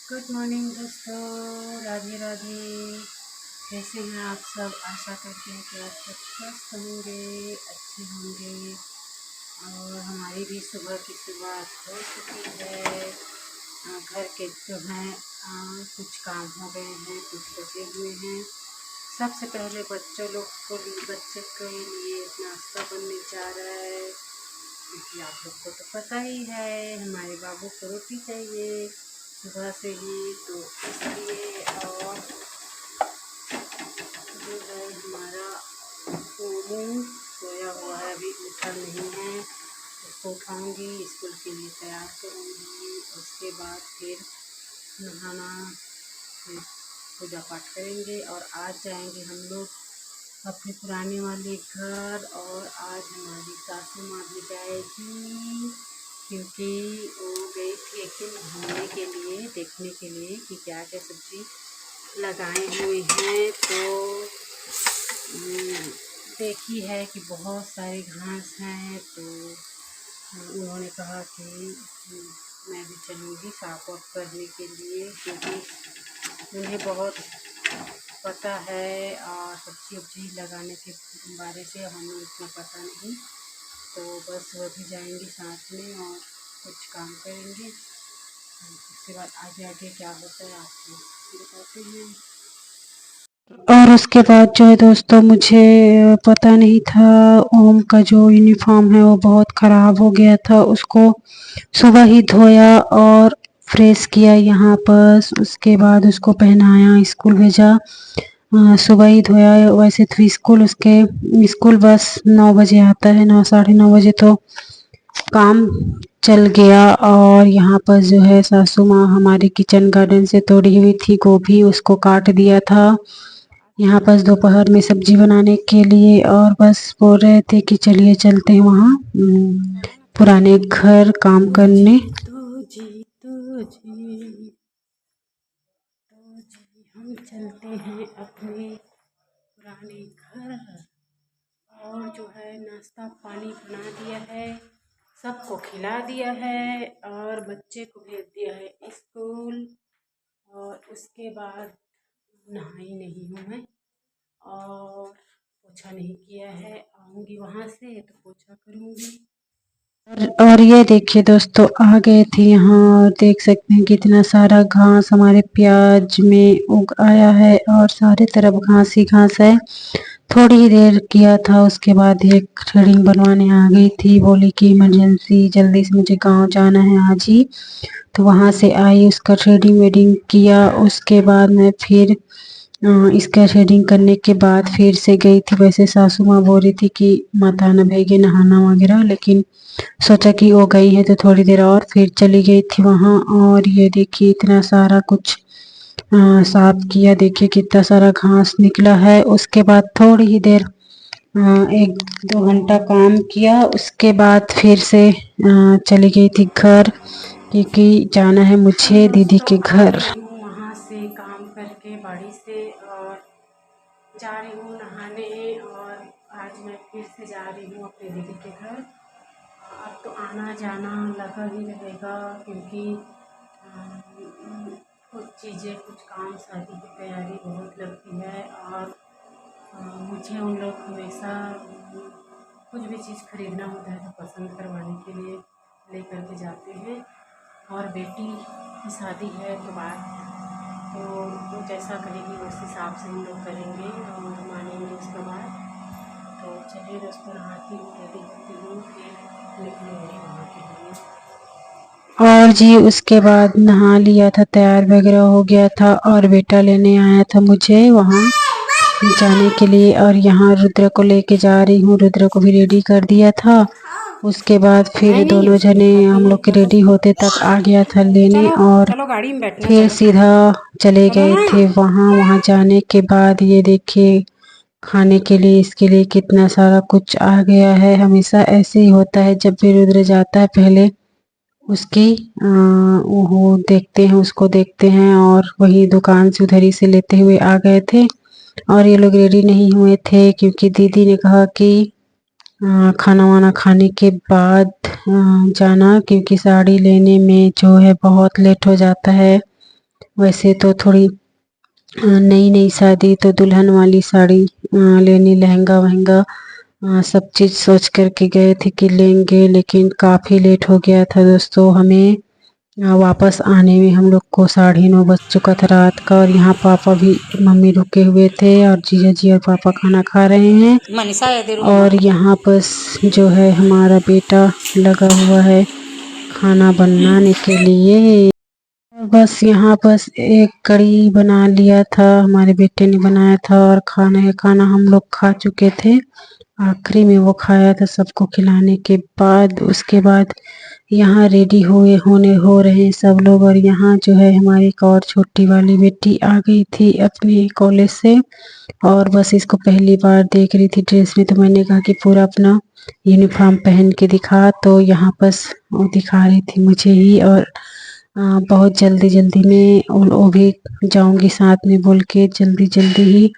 Good morning दोस्तों, राधे राधे। कैसे हैं आप सब? आशा करते हैं कि आप सब स्वस्थ होंगे, अच्छे होंगे। और हमारी भी सुबह की शुरुआत हो चुकी है। घर के जो हैं कुछ काम हो गए हैं, कुछ बचे हुए हैं। सबसे पहले बच्चे के लिए नाश्ता बनने जा रहा है, क्योंकि आप लोग को तो पता ही है हमारे बाबू को रोटी चाहिए सुबह से ही, तो इसलिए। और जो है हमारा मोमू सोया हुआ है, अभी उठा नहीं है। उसको उठाऊंगी, स्कूल के लिए तैयार करूंगी। उसके बाद फिर नहाना, फिर पूजा पाठ करेंगे और आज जाएंगे हम लोग अपने पुराने वाले घर। और आज हमारी सासू माँ भी जाएगी, क्योंकि वो गई थी एक दिन घूमने के लिए, देखने के लिए कि क्या क्या सब्ज़ी लगाए हुए हैं। तो देखी है कि बहुत सारी घास हैं, तो उन्होंने कहा कि मैं भी चलूँगी साफ वाफ करने के लिए, क्योंकि उन्हें बहुत पता है और सब्ज़ी वब्ज़ी लगाने के बारे से हमें उतना पता नहीं। तो बस वह भी जाएंगे साथ में और कुछ काम करेंगे। उसके बाद आगे आगे क्या होता है आपको बताते हैं। और उसके बाद जो है दोस्तों, मुझे पता नहीं था ओम का जो यूनिफॉर्म है वो बहुत ख़राब हो गया था। उसको सुबह ही धोया और प्रेस किया यहाँ पर। उसके बाद उसको पहनाया, स्कूल भेजा। सुबह ही धोया। वैसे तो स्कूल बस 9 बजे आता है, 9 साढ़े 9 बजे। तो काम चल गया। और यहाँ पर जो है सासू माँ हमारे किचन गार्डन से तोड़ी हुई थी गोभी, उसको काट दिया था यहाँ पर दोपहर में सब्जी बनाने के लिए। और बस बोल रहे थे कि चलिए चलते हैं वहाँ पुराने घर काम तो जी करने। तो जी तो जी तो जी हम चलते हैं अपने पुराने घर। और जो है नाश्ता पानी बना दिया है, सबको खिला दिया है और बच्चे को भेज दिया है स्कूल। और उसके बाद नहाई नहीं हूँ मैं और पोछा नहीं किया है। आऊँगी वहाँ से तो पोछा करूँगी। और ये देखिए दोस्तों, आ गए थे यहाँ और देख सकते हैं कितना सारा घास हमारे प्याज में उग आया है और सारे तरफ घास ही घास है। थोड़ी ही देर किया था, उसके बाद एक थ्रेडिंग बनवाने आ गई थी। बोली कि इमरजेंसी जल्दी से मुझे गांव जाना है आज ही। तो वहाँ से आई, उसका थ्रेडिंग वेडिंग किया। उसके बाद मैं फिर इसका थ्रेडिंग करने के बाद फिर से गई थी। वैसे सासू माँ बोल रही थी कि माता न भेगे नहाना वगैरह, लेकिन सोचा कि वो गई है तो थोड़ी देर और फिर चली गई थी वहाँ। और ये देखिए इतना सारा कुछ साफ किया। देखिए कितना सारा घास निकला है। उसके बाद थोड़ी ही देर 1-2 घंटा काम किया। उसके बाद फिर से चली गई थी घर, क्योंकि जाना है तो मुझे दीदी दोस्तों के आ घर। गई हूँ वहाँ से काम करके बाड़ी से, और जा रही हूँ नहाने। और आज मैं फिर से जा रही हूँ अपने दीदी के घर। अब तो आना जाना लगा ही रहेगा, क्योंकि कुछ चीज़ें, कुछ काम, शादी की तैयारी बहुत लगती है। और मुझे उन लोग हमेशा कुछ भी चीज़ खरीदना होता है तो पसंद करवाने के लिए लेकर के जाते हैं। और बेटी की शादी है तो बात, तो वो जैसा कहेगी उस हिसाब से हम लोग करेंगे और मानेंगे उसके बाद। तो चलिए दोस्तों, नहाती हूँ, रेडी होती हूँ, फिर निकलेंगे वहाँ के लिए। और जी उसके बाद नहा लिया था, तैयार वगैरह हो गया था और बेटा लेने आया था मुझे वहाँ जाने के लिए। और यहाँ रुद्र को लेके जा रही हूँ, रुद्र को भी रेडी कर दिया था। उसके बाद फिर नहीं नहीं, दोनों उसको जने दिखाते हम हैं, लोग के चलो रेडी होते तक आ गया था लेने। चलो और चलो गाड़ी में बैठना, फिर चलो सीधा चले चलो गए ना। थे वहाँ जाने के बाद ये देखिए खाने के लिए, इसके लिए कितना सारा कुछ आ गया है। हमेशा ऐसे ही होता है, जब भी रुद्र जाता है पहले उसकी वो देखते हैं, उसको देखते हैं। और वही दुकान से उधर ही से लेते हुए आ गए थे। और ये लोग रेडी नहीं हुए थे, क्योंकि दीदी ने कहा कि खाना वाना खाने के बाद जाना, क्योंकि साड़ी लेने में जो है बहुत लेट हो जाता है। वैसे तो थोड़ी नई नई शादी तो दुल्हन वाली साड़ी लेनी, लहंगा वहंगा सब चीज़ सोच करके गए थे कि लेंगे, लेकिन काफ़ी लेट हो गया था दोस्तों। हमें वापस आने में हम लोग को 9:30 बज चुका था रात का। और यहाँ पापा भी, मम्मी रुके हुए थे और जीजा जी और पापा खाना खा रहे हैं। और यहाँ बस जो है हमारा बेटा लगा हुआ है खाना बनाने के लिए। बस यहाँ बस एक कढ़ी बना लिया था, हमारे बेटे ने बनाया था। और खाना हम लोग खा चुके थे, आखिरी में वो खाया था सबको खिलाने के बाद। उसके बाद यहाँ रेडी हो रहे हैं सब लोग। और यहाँ जो है हमारी एक और छोटी वाली बेटी आ गई थी अपने कॉलेज से, और बस इसको पहली बार देख रही थी ड्रेस में। तो मैंने कहा कि पूरा अपना यूनिफॉर्म पहन के दिखा, तो यहाँ बस वो दिखा रही थी मुझे ही। और बहुत जल्दी जल्दी में वो भी जाऊंगी साथ में बोल के जल्दी जल्दी ही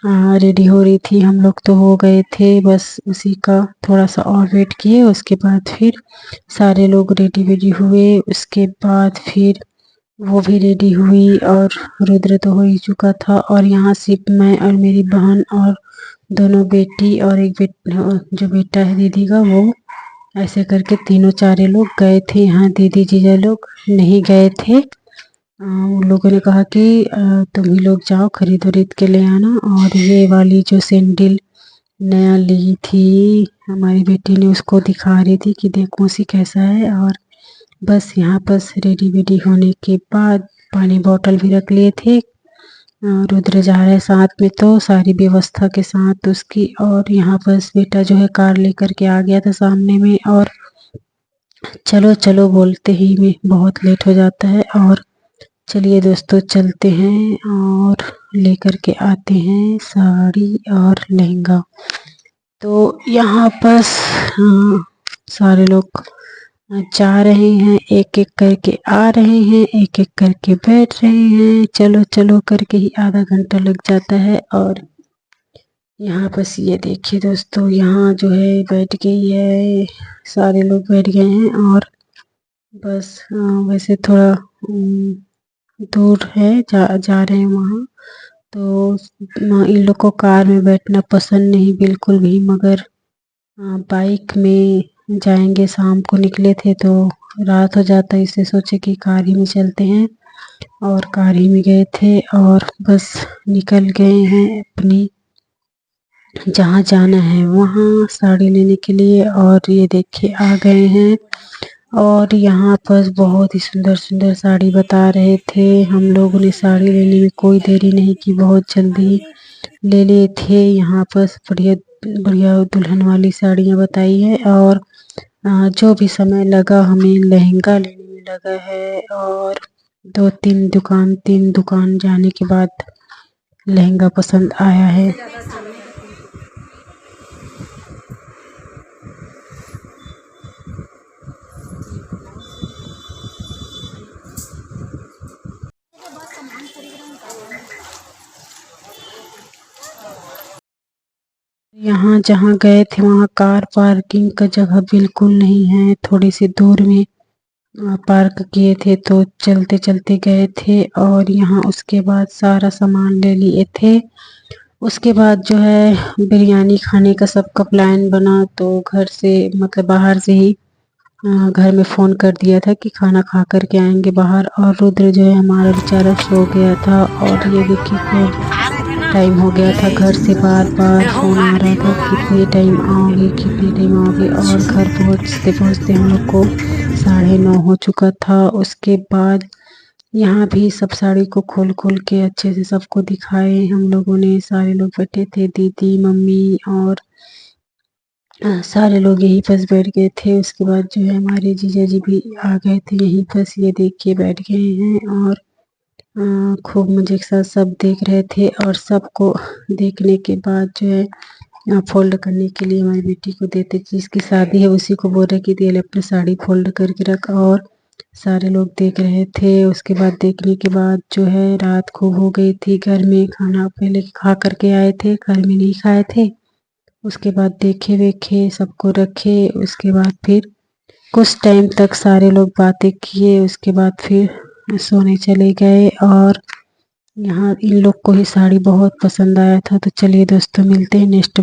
रेडी हो रही थी। हम लोग तो हो गए थे, बस उसी का थोड़ा सा और वेट किए। उसके बाद फिर सारे लोग रेडी हुए। उसके बाद फिर वो भी रेडी हुई, और रुद्र तो हो ही चुका था। और यहाँ सिर्फ मैं और मेरी बहन और दोनों बेटी और एक जो बेटा है दीदी का, वो ऐसे करके तीनों चारे लोग गए थे। यहाँ दीदी जीजा लोग नहीं गए थे। उन लोगों ने कहा कि तुम ही लोग जाओ, खरीद वरीद के ले आना। और ये वाली जो सैंडल नया ली थी हमारी बेटी ने, उसको दिखा रही थी कि देख मौसी कैसा है। और बस यहाँ बस रेडी वेडी होने के बाद पानी बोतल भी रख लिए थे। रुद्र जा रहे साथ में, तो सारी व्यवस्था के साथ उसकी। और यहाँ बस बेटा जो है कार लेकर के आ गया था सामने में। और चलो चलो बोलते ही में बहुत लेट हो जाता है। और चलिए दोस्तों चलते हैं और लेकर के आते हैं साड़ी और लहंगा। तो यहाँ बस सारे लोग जा रहे हैं, एक एक करके आ रहे हैं, एक एक करके बैठ रहे हैं। चलो चलो करके ही आधा घंटा लग जाता है। और यहाँ बस ये देखिए दोस्तों, यहाँ जो है बैठ गई है, सारे लोग बैठ गए हैं। और बस वैसे थोड़ा दूर है, जा रहे हैं वहाँ। तो इन लोग को कार में बैठना पसंद नहीं बिल्कुल भी, मगर बाइक में जाएंगे। शाम को निकले थे तो रात हो जाता, इससे सोचे कि कार ही में चलते हैं, और कार ही में गए थे। और बस निकल गए हैं अपनी जहाँ जाना है वहाँ साड़ी लेने के लिए। और ये देखिए आ गए हैं। और यहाँ पर बहुत ही सुंदर सुंदर साड़ी बता रहे थे। हम लोगों ने साड़ी लेने में कोई देरी नहीं की, बहुत जल्दी ले लिए थे। यहाँ पर बढ़िया बढ़िया दुल्हन वाली साड़ियाँ बताई है। और जो भी समय लगा हमें लहंगा लेने में लगा है। और तीन दुकान जाने के बाद लहंगा पसंद आया है। यहाँ जहाँ गए थे वहाँ कार पार्किंग का जगह बिल्कुल नहीं है, थोड़ी सी दूर में पार्क किए थे, तो चलते चलते गए थे। और यहाँ उसके बाद सारा सामान ले लिए थे। उसके बाद जो है बिरयानी खाने का सबका प्लान बना, तो घर से मतलब बाहर से ही घर में फ़ोन कर दिया था कि खाना खा कर के आएंगे बाहर। और रुद्र जो है हमारा बेचारा सो गया था। और ये देखिए टाइम हो गया था, घर से बार बार फ़ोन आ रहा था कितने टाइम आओगे कितने टाइम आओगे। और घर पहुँचते पहुँचते हम लोग को 9:30 हो चुका था। उसके बाद यहाँ भी सब साड़ी को खोल खोल के अच्छे से सबको दिखाए हम लोगों ने। सारे लोग बैठे थे, दीदी मम्मी और सारे लोग यहीं पास बैठ गए थे। उसके बाद जो है हमारे जीजा जी भी आ गए थे यहीं पास, ये देख के बैठ गए हैं। और खूब मज़े के साथ सब देख रहे थे। और सबको देखने के बाद जो है फोल्ड करने के लिए हमारी बेटी को देते, जिसकी शादी है उसी को बोल रहे कि दे ले अपनी साड़ी फोल्ड करके रख। और सारे लोग देख रहे थे। उसके बाद देखने के बाद जो है रात खूब हो गई थी। घर में खाना पहले खा करके आए थे, घर में नहीं खाए थे। उसके बाद देखे वेखे सबको रखे। उसके बाद फिर कुछ टाइम तक सारे लोग बातें किए। उसके बाद फिर सोने चले गए। और यहाँ इन लोग को ही साड़ी बहुत पसंद आया था। तो चलिए दोस्तों मिलते हैं नेक्स्ट